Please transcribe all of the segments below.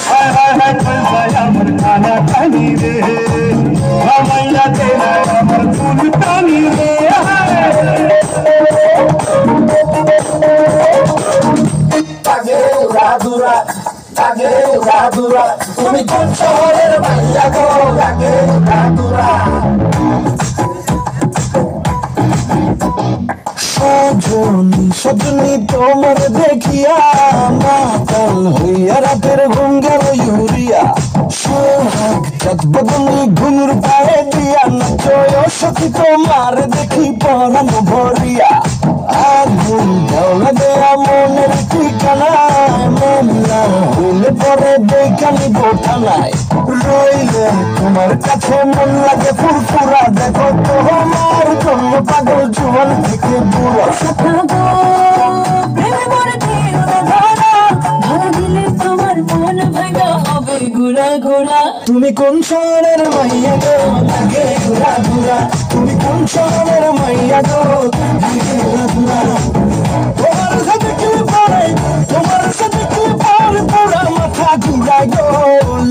হায় হায় হায় কলসায় আমার কানা কানি রে রামাইয়া তেরা আমার ফুল টানি রে লাগে উড়াদুরা লাগে উড়াদুরা তুমি কোন শহরের মাইয়া গো লাগে উড়াদুরা সজনী সজনী তোমার দেখিয়া মাতাল হইয়া রাতের ঘুম গেল ইউরিয়া সোহাগ চাঁদ বদনী ঘুঙুর পায়ে দিয়া নাচয় সখী তোমার দেখি পরানো ভরিয়া আগুন ঢালা দেয়া মনের ঠিকানায় মন না হইলে পরে দেখানি বোঠানায় রইলে তোমার কাছে মন লাগে ফুরফুরা দেখো তোমার জন্য পাগল জুয়ান থেকে বুড়া তুমি কোন শহরের মাইয়া গো লাগে ঘুরা ঘুরা তুমি কোন শহরের মাইয়া গো লাগে ঘুরা ঘুরা তোমার সাথে কি পড়ে তোমার সাথে কি পড়ে পুরা মাথা ঘুরা গো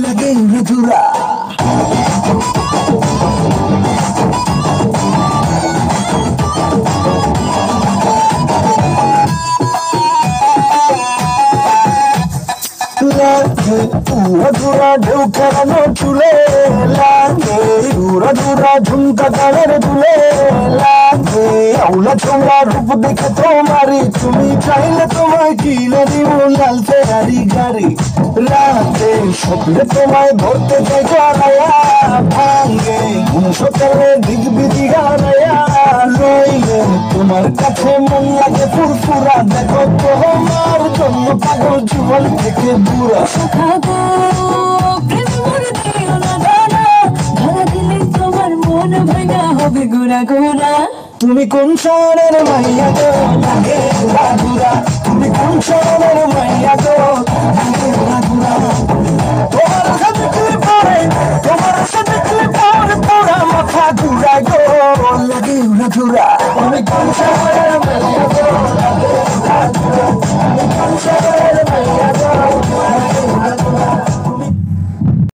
লাগে ঘুরা ঘুরা লাগে উড়া ধুরা ঢেউ খেলানো চুলে লাগে উড়া ধুরা ঝুমকা গানের দুলে লাগে আউলা ছোমরা রূপ দেখে তোমারি তুমি চাইলে তোমায় কিনে দিব লাল ফেরারি গাড়ি রাতে স্বপ্নে তোমায় ধরতে যাই গড়াইয়া ভাঙ্গে ঘুম সকালে দিক বিধি গাড়াইয়া রইলে তোমার কাছে মন লাগে ফুরফুরা দেখো তোমার জন্য পাগল জীবন থেকে বুড়া তুমি কোন শহরের মাইয়া গো লাগে ঘুরা ঘুরা তুমি কোন শহরের মাইয়া গো লাগে ঘুরা ঘুরা তোমার সাথে কি পড়ে তোমার সাথে কি পড়ে পুরা মাথা ঘুরা গো লাগে ঘুরা ঘুরা তুমি কোন শহরের